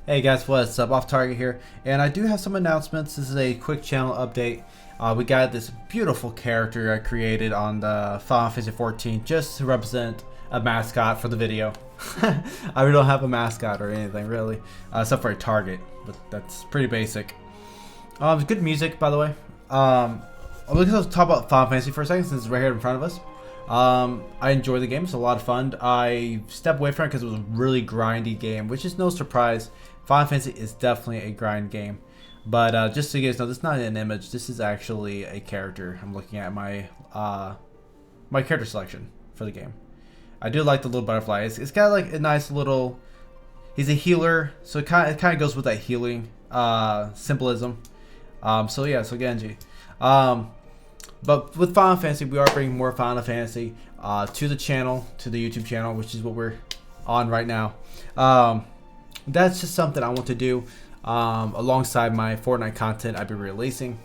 Hey guys, what's up? OffTarget here, and I do have some announcements. This is a quick channel update. We got this beautiful character I created on the Final Fantasy 14 just to represent a mascot for the video. I really don't have a mascot or anything really, except for a target, but that's pretty basic. Good music, by the way. I'm going to talk about Final Fantasy for a second since it's right here in front of us. I enjoy the game. It's a lot of fun. I stepped away from it because it was a really grindy game, which is no surprise. Final Fantasy is definitely a grind game. But just so you guys know, this is not an image. This is actually a character. I'm looking at my my character selection for the game. I do like the little butterfly. It's got like a nice little. He's a healer, so it kind of goes with that healing symbolism. So Genji. But with Final Fantasy, we are bringing more Final Fantasy to the channel, to the YouTube channel, which is what we're on right now. That's just something I want to do alongside my Fortnite content I've been releasing.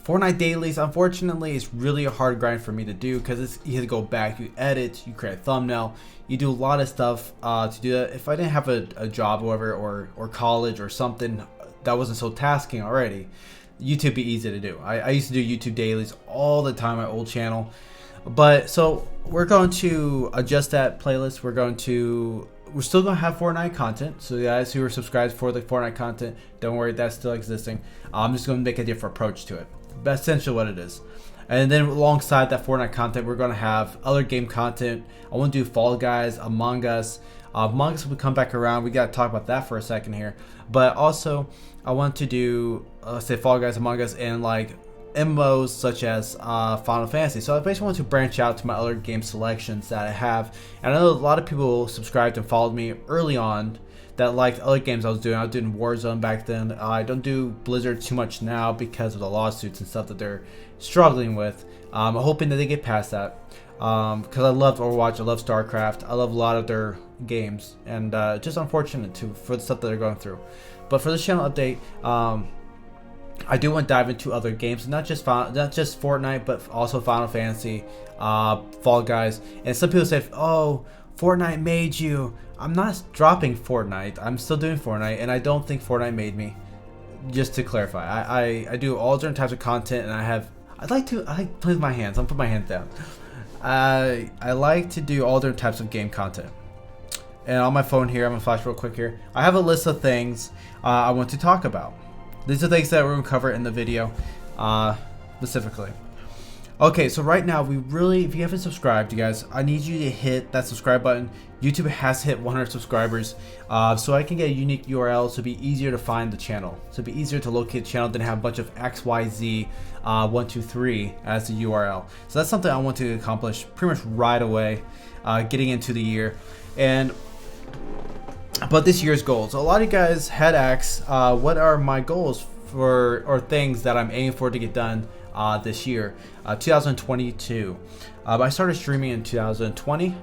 Fortnite dailies, unfortunately, is really a hard grind for me to do because you have to go back, you edit, you create a thumbnail, you do a lot of stuff to do that. If I didn't have a job, or college or something that wasn't so tasking already, YouTube be easy to do. I used to do YouTube dailies all the time on my old channel, but so we're going to adjust that playlist. We're still gonna have Fortnite content. So guys who are subscribed for the Fortnite content, don't worry, that's still existing. I'm just gonna make a different approach to it. That's essentially what it is. And then alongside that Fortnite content, we're gonna have other game content. I want to do Fall Guys, Among Us. Among Us will come back around. We gotta talk about that for a second here. But also, I want to do say Fall Guys, Among Us, and like MMOs such as Final Fantasy. So I basically want to branch out to my other game selections that I have. And I know a lot of people subscribed and followed me early on that liked other games I was doing. I was doing Warzone back then. I don't do Blizzard too much now because of the lawsuits and stuff that they're struggling with. I'm hoping that they get past that. Because I love Overwatch, I love StarCraft, I love a lot of their games, and just unfortunate for the stuff that they're going through. But for this channel update, I do want to dive into other games, not just Fortnite, but also Final Fantasy, Fall Guys. And some people said, "Oh, Fortnite made you." I'm not dropping Fortnite. I'm still doing Fortnite, and I don't think Fortnite made me. Just to clarify, I do all different types of content, and I like to play with my hands. I'm put my hands down. I like to do all different types of game content. And on my phone here, I'm gonna flash real quick here. I have a list of things I want to talk about. These are things that we're gonna cover in the video specifically. Okay, so right now if you haven't subscribed, you guys, I need you to hit that subscribe button. YouTube has hit 100 subscribers, so I can get a unique URL so it'll be easier to find the channel. So it'll be easier to locate the channel than have a bunch of XYZ 123 as the URL. So that's something I want to accomplish pretty much right away, getting into the year. And but this year's goals. A lot of you guys had asked, what are my goals or things that I'm aiming for to get done this year, 2022. I started streaming in 2020.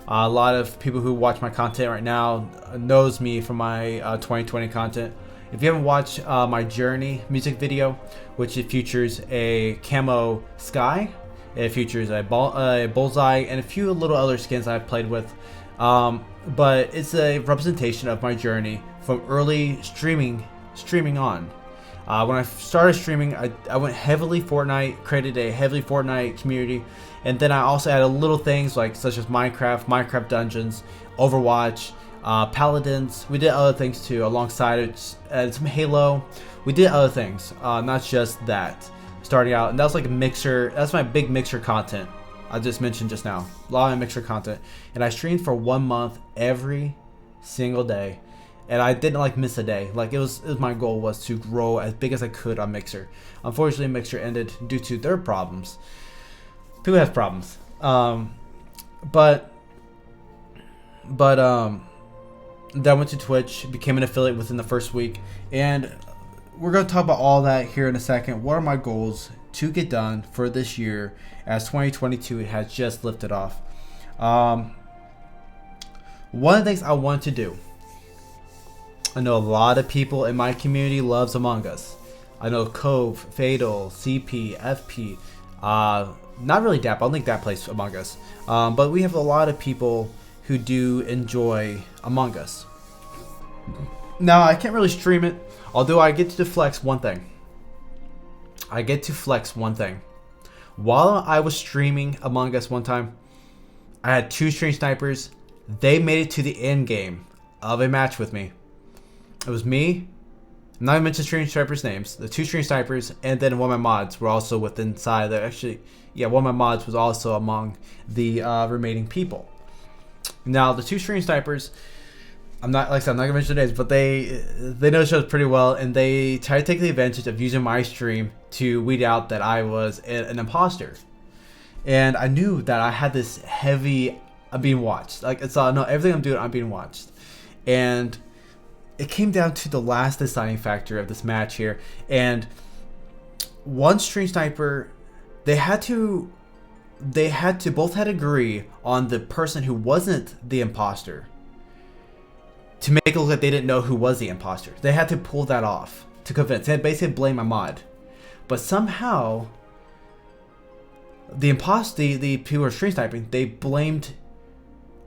A lot of people who watch my content right now knows me from my 2020 content. If you haven't watched my Journey music video, which it features a camo sky, it features a bullseye and a few little other skins I've played with. But it's a representation of my journey from early streaming on. When I started streaming, I went heavily Fortnite, created a heavily Fortnite community, and then I also added little things such as Minecraft Dungeons, Overwatch, Paladins. We did other things too alongside it, some Halo. We did other things, not just that. Starting out, and that was like a mixer. That's my big mixer content I just mentioned just now. A lot of mixer content, and I streamed for 1 month every single day, and I didn't miss a day. My goal was to grow as big as I could on Mixer. Unfortunately, Mixer ended due to their problems. People have problems, but then I went to Twitch, became an affiliate within the first week, and we're going to talk about all that here in a second. What are my goals to get done for this year as 2022 has just lifted off? One of the things I want to do, I know a lot of people in my community loves Among Us. I know Cove, Fatal, CP, FP, not really Dap, I don't think that plays Among Us, but we have a lot of people who do enjoy Among Us. Now I can't really stream it, although I get to flex one thing. While I was streaming Among Us one time, I had 2 stream snipers. They made it to the end game of a match with me. It was me. I'm not even mentioning stream snipers' names. The 2 stream snipers, and then one of my mods were also within inside. Actually, yeah, one of my mods was also among the remaining people. Now the 2 stream snipers, I'm not gonna mention their names, but they know the shows pretty well, and they try to take the advantage of using my stream to weed out that I was an imposter. And I knew that I had this heavy, I'm being watched. Like it's no, everything I'm doing, I'm being watched, and it came down to the last deciding factor of this match here. And one stream sniper, they had to both had to agree on the person who wasn't the imposter to make it look like they didn't know who was the imposter. They had to pull that off to convince. They had basically blame my mod. But somehow the people who were stream sniping,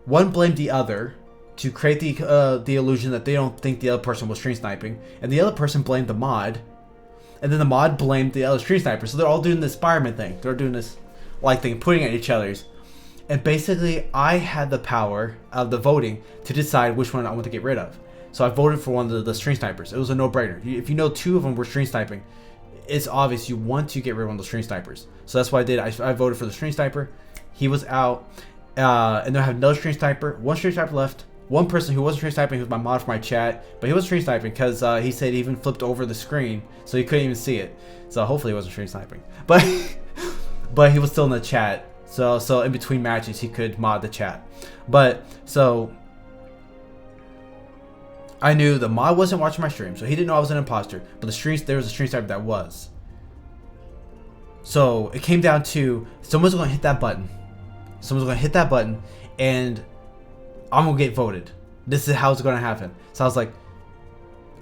one blamed the other to create the illusion that they don't think the other person was stream sniping, and the other person blamed the mod, and then the mod blamed the other stream sniper. So they're all doing this Spider-Man thing. They're doing this like thing, putting at each other's. And basically, I had the power of the voting to decide which one I want to get rid of. So I voted for one of the stream snipers. It was a no-brainer. If you know 2 of them were stream sniping, it's obvious you want to get rid of one of the stream snipers. So that's what I did. I voted for the stream sniper. He was out, and then I have another stream sniper. One stream sniper left. One person who wasn't stream sniping, who was my mod for my chat, but he was stream sniping because he said he even flipped over the screen, so he couldn't even see it. So hopefully he wasn't stream sniping, but but he was still in the chat. So in between matches he could mod the chat. But so I knew the mod wasn't watching my stream, so he didn't know I was an imposter. But there was a stream sniper that was. So it came down to someone's going to hit that button. And I'm gonna get voted. This is how it's gonna happen. So I was like,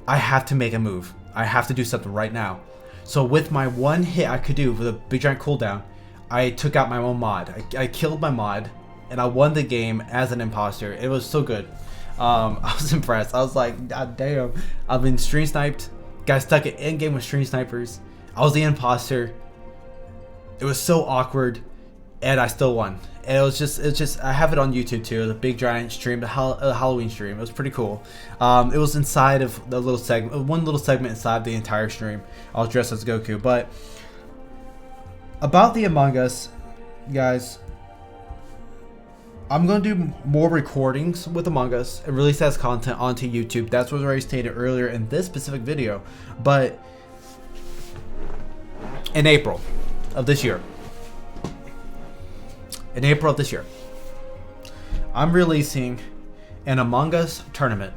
I have to make a move. I have to do something right now. So with my one hit I could do with a big giant cooldown, I took out my own mod. I killed my mod, and I won the game as an imposter. It was so good. I was impressed. I was like, God damn, I've been stream sniped. Got stuck at end game with stream snipers. I was the imposter. It was so awkward, and I still won. And it was just I have it on YouTube too. The big giant stream, the Halloween stream. It was pretty cool. It was inside of the little segment, one little segment inside the entire stream. I was dressed as Goku. But about the Among Us, guys, I'm gonna do more recordings with Among Us and release that as content onto YouTube. That's what was already stated earlier in this specific video. But in April of this year. I'm releasing an Among Us tournament.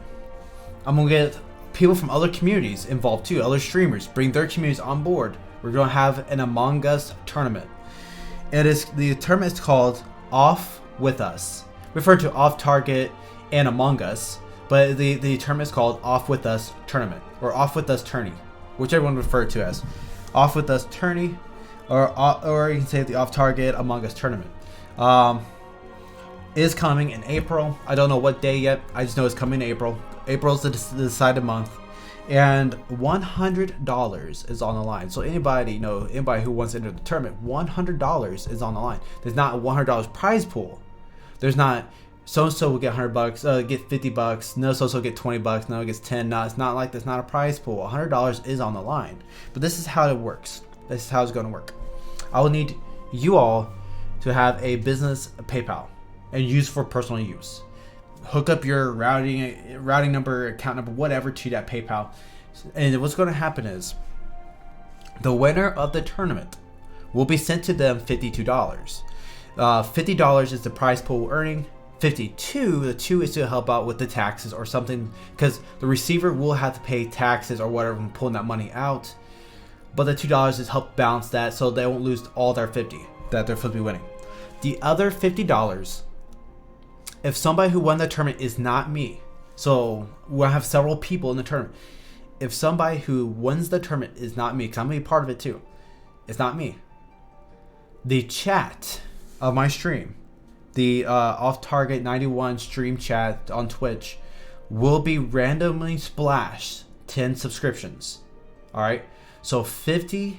I'm going to get people from other communities involved too, other streamers, bring their communities on board. We're going to have an Among Us tournament. The tournament is called Off With Us, referred to OffTarget and Among Us, but the tournament is called Off With Us Tournament, or Off With Us Tourney, whichever one referred to as Off With Us Tourney, or you can say the OffTarget Among Us Tournament. Is coming in April. I don't know what day yet. I just know it's coming in April. April's the decided month, and $100 is on the line. So anybody who wants to enter the tournament, $100 is on the line. There's not a $100 prize pool. There's not so and so will get $100, get $50. No, so will get $20. No, it gets 10. No, it's not like there's not a prize pool. $100 is on the line. But this is how it works. This is how it's going to work. I will need you all to have a business PayPal and use for personal use. Hook up your routing number, account number, whatever to that PayPal. And what's going to happen is the winner of the tournament will be sent to them $52. $50 is the prize pool earning. The 2 is to help out with the taxes or something, because the receiver will have to pay taxes or whatever when pulling that money out. But the $2 is help balance that so they won't lose all their 50 that they're supposed to be winning. The other $50, if somebody who won the tournament is not me, so we'll have several people in the tournament. If somebody who wins the tournament is not me, because I'm going to be part of it too, it's not me. The chat of my stream, the OffTarget 91 stream chat on Twitch, will be randomly splashed 10 subscriptions. All right. So $50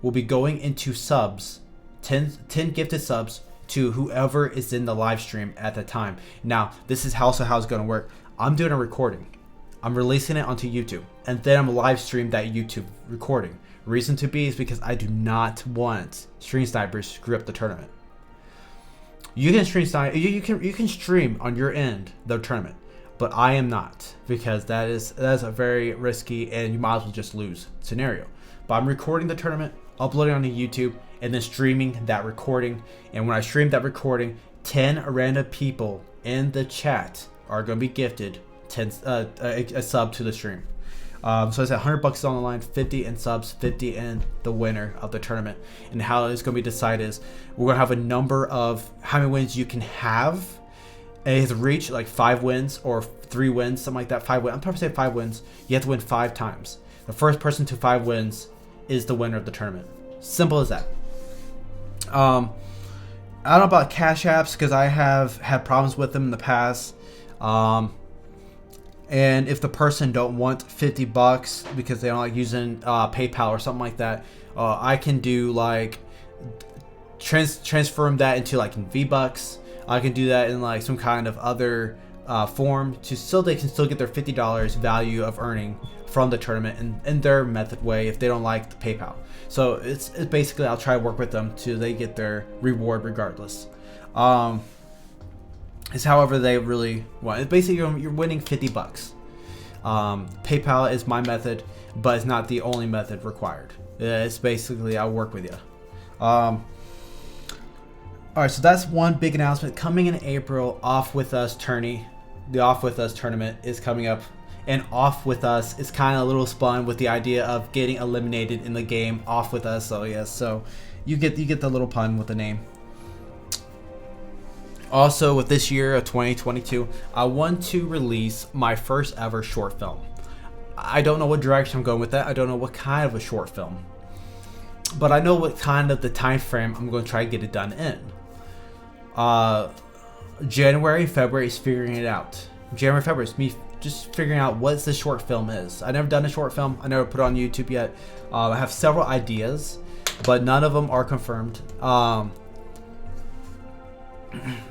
will be going into subs, 10 gifted subs to whoever is in the live stream at the time. Now, this is how it's going to work. I'm doing a recording. I'm releasing it onto YouTube, and then I'm live stream that YouTube recording. Reason to be is because I do not want stream snipers to screw up the tournament. You can stream snipe. You can stream on your end the tournament, but I am not, because that is a very risky and you might as well just lose scenario. But I'm recording the tournament, uploading onto YouTube, and then streaming that recording. And when I stream that recording, 10 random people in the chat are going to be gifted a sub to the stream. So it's $100 on the line, 50 in subs, 50 in the winner of the tournament. And how it's going to be decided is we're going to have a number of how many wins you can have. And it has reached like 5 wins or 3 wins, something like that. 5 wins. I'm probably saying 5 wins. You have to win 5 times. The first person to 5 wins is the winner of the tournament. Simple as that. I don't know about Cash Apps because I have had problems with them in the past. And if the person don't want $50 because they don't like using PayPal or something like that, I can do like transfer them that into like in V-Bucks. I can do that in like some kind of other form so they can still get their $50 value of earning from the tournament in their method way if they don't like the PayPal. So it's basically I'll try to work with them till they get their reward regardless. It's however they really want. It's basically you're winning $50. PayPal is my method, but it's not the only method required. It's basically I'll work with you. All right, so that's one big announcement coming in April. Off With Us tourney, the Off With Us tournament is coming up, and Off With Us is kind of a little spun with the idea of getting eliminated in the game. Off With Us, so yes, so you get the little pun with the name. Also, with this year of 2022, I want to release my first ever short film. I don't know what direction I'm going with that. I don't know what kind of a short film, but I know what kind of the time frame I'm going to try to get it done in. January, February is figuring it out. January, February is me just figuring out what the short film is. I've never done a short film. I never put it on YouTube yet. I have several ideas, but none of them are confirmed.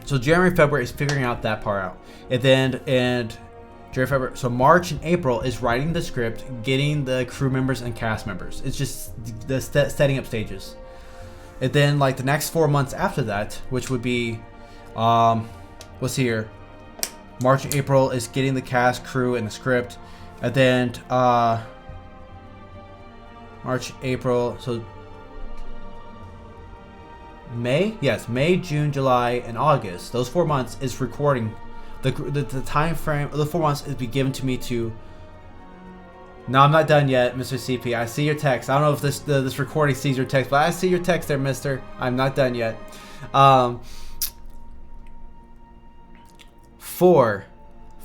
So January, February is figuring out that part out, and January, February. So March and April is writing the script, getting the crew members and cast members. It's just the setting up stages, and then like the next 4 months after that, which would be, let's see here, March and April is getting the cast, crew, and the script, and then March, April, so. May, June, July, and August. Those 4 months is recording. The time frame of the 4 months is be given to me to. No, I'm not done yet, Mr. CP. I see your text. I don't know if this recording sees your text, but I see your text there, Mister. I'm not done yet. 4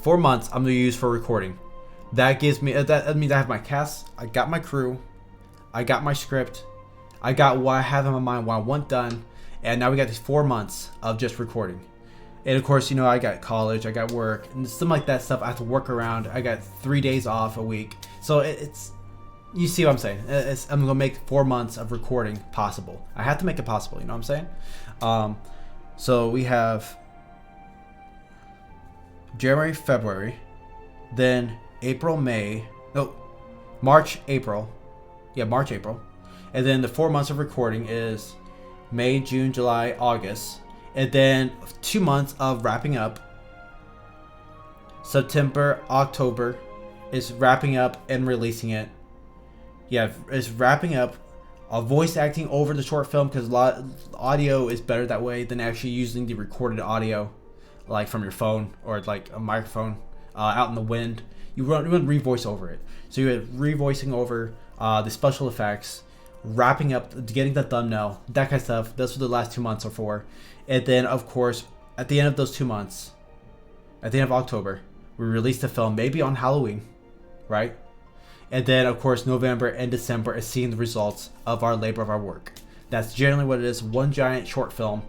months I'm gonna use for recording. That gives me that means I have my cast. I got my crew. I got my script. I got what I have in my mind, what I want done. And now we got these 4 months of just recording. And of course, I got college, I got work, and some like that stuff I have to work around. I got 3 days off a week. So it's, you see what I'm saying? I'm going to make 4 months of recording possible. I have to make it possible, you know what I'm saying? So we have January, February, then March, April. Yeah, March, April. And then the 4 months of recording is May, June, July, August. And then 2 months of wrapping up. September, October is wrapping up and releasing it. Yeah, it's wrapping up. Voice acting over the short film because audio is better that way than actually using the recorded audio, like from your phone or like a microphone out in the wind. You want to revoice over it. So you're revoicing over the special effects, wrapping up, getting the thumbnail, that kind of stuff. That's what the last 2 months are for. And then, of course, at the end of those 2 months, at the end of October, we release the film, maybe on Halloween, right? And then, of course, November and December is seeing the results of our labor of our work. That's generally what it is. One giant short film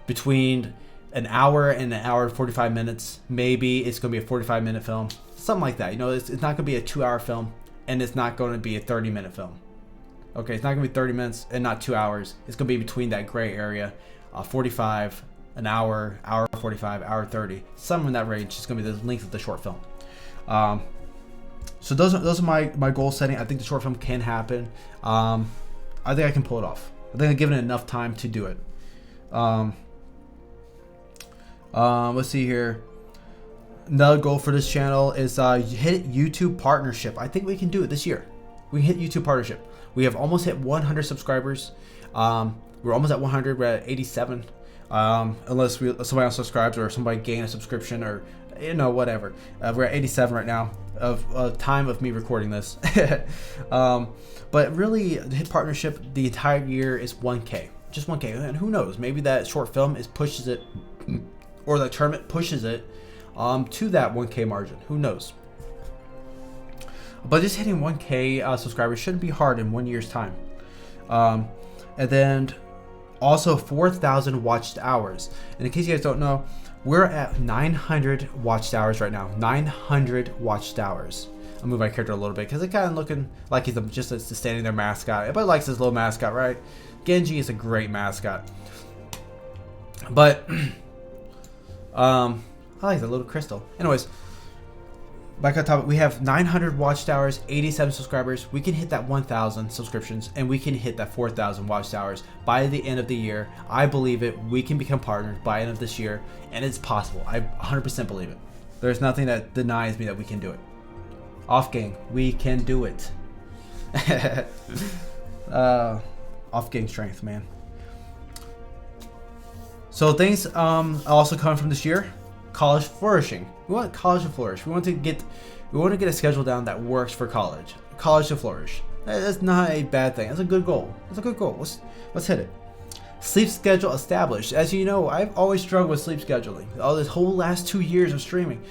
between an hour and an hour and 45 minutes. Maybe it's going to be a 45-minute film, something like that. You know, it's not going to be a 2-hour film, and it's not going to be a 30-minute film. Okay, it's not going to be 30 minutes and not 2 hours. It's going to be between that gray area, 45, an hour, hour 45, hour 30, somewhere in that range. It's going to be the length of the short film. So those are my goal setting. I think the short film can happen. I think I can pull it off. I think I've given it enough time to do it. Let's see here. Another goal for this channel is hit YouTube partnership. I think we can do it this year. We can hit YouTube partnership. We have almost hit 100 subscribers. We're almost at 100. We're at 87. Unless somebody else subscribes or somebody gain a subscription or whatever. We're at 87 right now of time of me recording this. But really, hit partnership the entire year is 1K, just 1K, and who knows? Maybe that short film pushes it, or the tournament pushes it to that 1K margin. Who knows? But just hitting 1K subscribers shouldn't be hard in 1 year's time. And then also 4,000 watched hours. And in case you guys don't know, we're at 900 watched hours right now. 900 watched hours. I'll move my character a little bit because it's kind of looking like he's just a standing there mascot. Everybody likes his little mascot, right? Genji is a great mascot. But I like the little crystal. Anyways, back on top, we have 900 watch hours, 87 subscribers. We can hit that 1,000 subscriptions, and we can hit that 4,000 watch hours by the end of the year. I believe it. We can become partners by the end of this year, and it's possible. I 100% believe it. There's nothing that denies me that we can do it. Off gang, we can do it. Off gang strength, man. So things also coming from this year. College flourishing. We want college to flourish. We want to get a schedule down that works for college. College to flourish. That's not a bad thing. That's a good goal. That's a good goal. Let's hit it. Sleep schedule established. As you know, I've always struggled with sleep scheduling. All this whole last 2 years of streaming.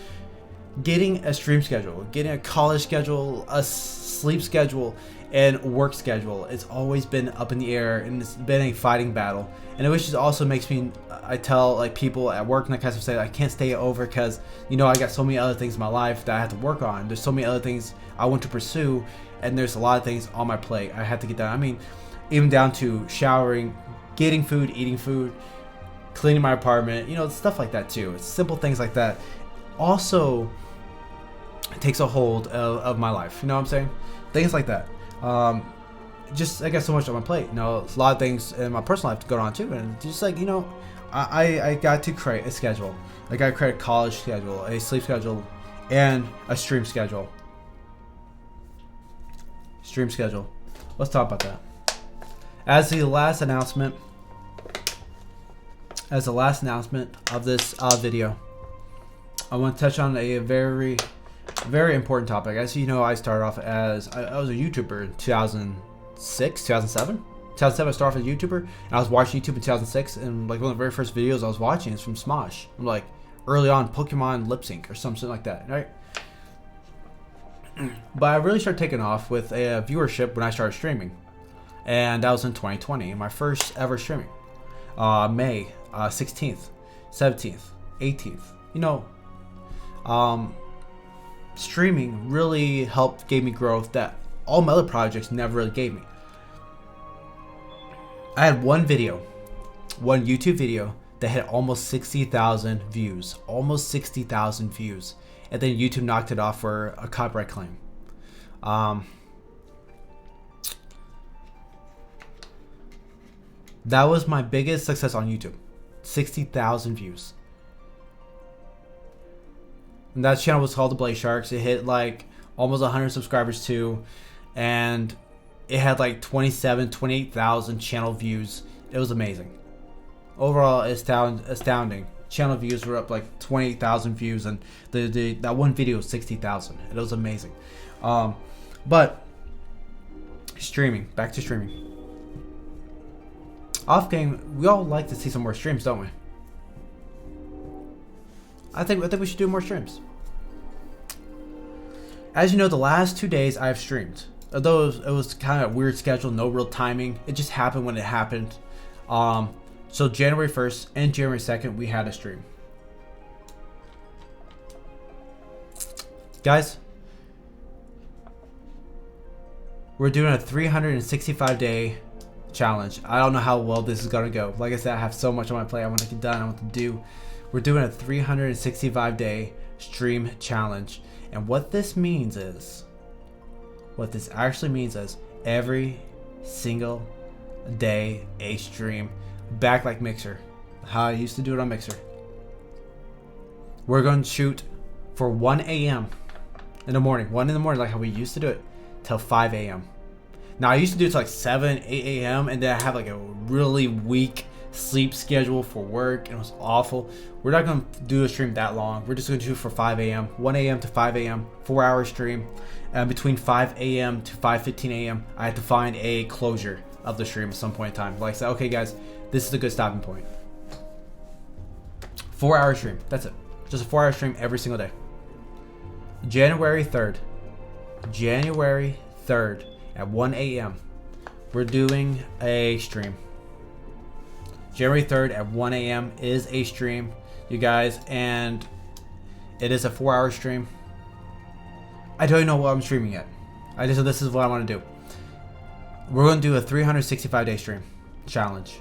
Getting a stream schedule, getting a college schedule, a sleep schedule, and work schedule. It's always been up in the air, and it's been a fighting battle. And it which also makes me, I tell like people at work and that kind of stuff, say I can't stay over because I got so many other things in my life that I have to work on. There's so many other things I want to pursue, and there's a lot of things on my plate I have to get done. I mean, even down to showering, getting food, eating food, cleaning my apartment, stuff like that too. It's simple things like that. Also, it takes a hold of my life. You know what I'm saying? Things like that. Just I got so much on my plate. It's a lot of things in my personal life to go on too, and just like I got to create a schedule. I got to create a college schedule, a sleep schedule, and a stream schedule. Stream schedule. Let's talk about that. As the last announcement of this video, I want to touch on a very important topic. As you know, I started off as I was a YouTuber in 2006, 2007. 2007 I started off as a YouTuber, and I was watching YouTube in 2006, and like one of the very first videos I was watching is from Smosh. I'm like early on Pokemon lip sync or something like that, right? But I really started taking off with a viewership when I started streaming, and that was in 2020, my first ever streaming. May 16th, 17th, 18th. Streaming really gave me growth that all my other projects never really gave me. I had one YouTube video that had almost 60,000 views, and then YouTube knocked it off for a copyright claim. That was my biggest success on YouTube, 60,000 views. And that channel was called The Blaze Sharks. It hit like almost 100 subscribers too, and it had like 28,000 channel views. It was amazing. Overall, astounding. Channel views were up like 28,000 views, and that one video was 60,000. It was amazing. But streaming, back to streaming. Off game, we all like to see some more streams, don't we? I think we should do more streams. As you know, the last 2 days I have streamed. Although it was kind of a weird schedule, no real timing. It just happened when it happened. So January 1st and January 2nd, we had a stream. Guys, we're doing a 365-day challenge. I don't know how well this is gonna go. Like I said, I have so much on my plate. I want to get done. I want to do. We're doing a 365-day stream challenge, and what this means is, what this actually means is, every single day a stream, back like Mixer, how I used to do it on Mixer. We're going to shoot for 1 a.m. in the morning, 1 in the morning, like how we used to do it, till 5 a.m. Now I used to do it to like 7, 8 a.m. and then I have like a really weak sleep schedule for work, and it was awful. We're not going to do a stream that long. We're just going to do it for 5 a.m. 1 a.m. to 5 a.m. 4-hour stream. Between 5 a.m. to 5:15 a.m. I had to find a closure of the stream at some point in time. Like I said, okay guys, this is a good stopping point. 4-hour stream. That's it. Just a 4-hour stream every single day. January 3rd. January 3rd at 1 a.m. We're doing a stream. January 3rd at 1 a.m. is a stream, you guys, and it is a 4-hour stream. I don't even know what I'm streaming yet. I just said this is what I want to do. We're going to do a 365-day stream challenge.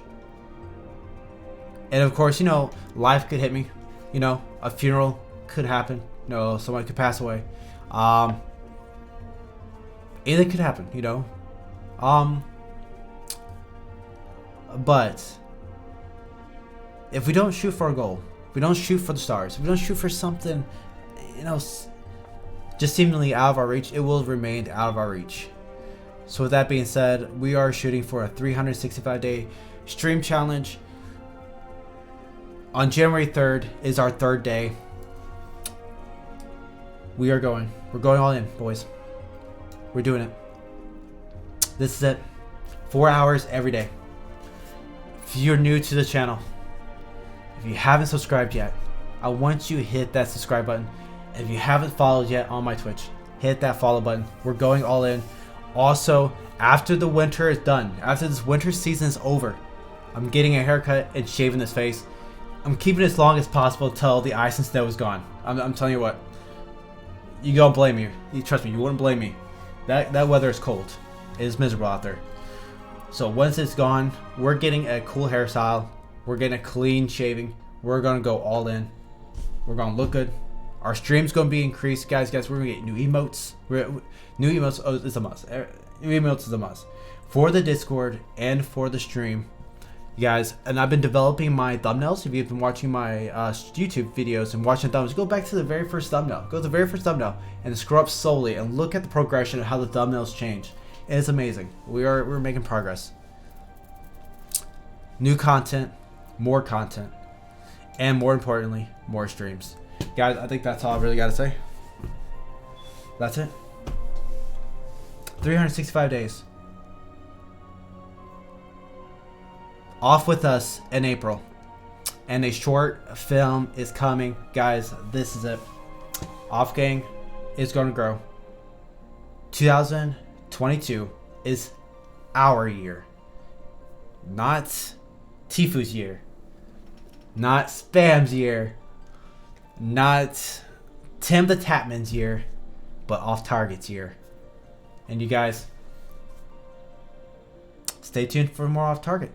And of course, you know, life could hit me. You know, a funeral could happen. You know, someone could pass away. Anything could happen, you know. But if we don't shoot for a goal, if we don't shoot for the stars, if we don't shoot for something, you know, just seemingly out of our reach, it will remain out of our reach. So with that being said, we are shooting for a 365-day stream challenge. On January 3rd is our 3rd day. We're going all in, boys. We're doing it. This is it. 4 hours every day. If you're new to the channel, if you haven't subscribed yet, I want you to hit that subscribe button. And if you haven't followed yet on my Twitch, hit that follow button. We're going all in. Also, after the winter is done, after this winter season is over, I'm getting a haircut and shaving this face. I'm keeping it as long as possible until the ice and snow is gone. I'm telling you what. You don't blame me. You trust me, you wouldn't blame me. That weather is cold. It is miserable out there. So once it's gone, we're getting a cool hairstyle. We're getting a clean shaving. We're gonna go all in. We're gonna look good. Our stream's gonna be increased, guys. We're gonna get new emotes. New emotes is a must. New emotes is a must for the Discord and for the stream, you guys. And I've been developing my thumbnails. If you've been watching my YouTube videos and watching the thumbnails, go back to the very first thumbnail. Go to the very first thumbnail and scroll up slowly and look at the progression of how the thumbnails change. It's amazing. We're making progress. New content, more content, and more importantly, more streams. Guys, I think that's all I really got to say. That's it. 365 days. Off with us in April. And a short film is coming. Guys, this is it. Off Gang is going to grow. 2022 is our year. Not Tifu's year. Not Spam's year. Not Tim the Tapman's year, but OffTarget's year. And you guys, stay tuned for more OffTarget.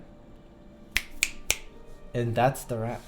And that's the wrap.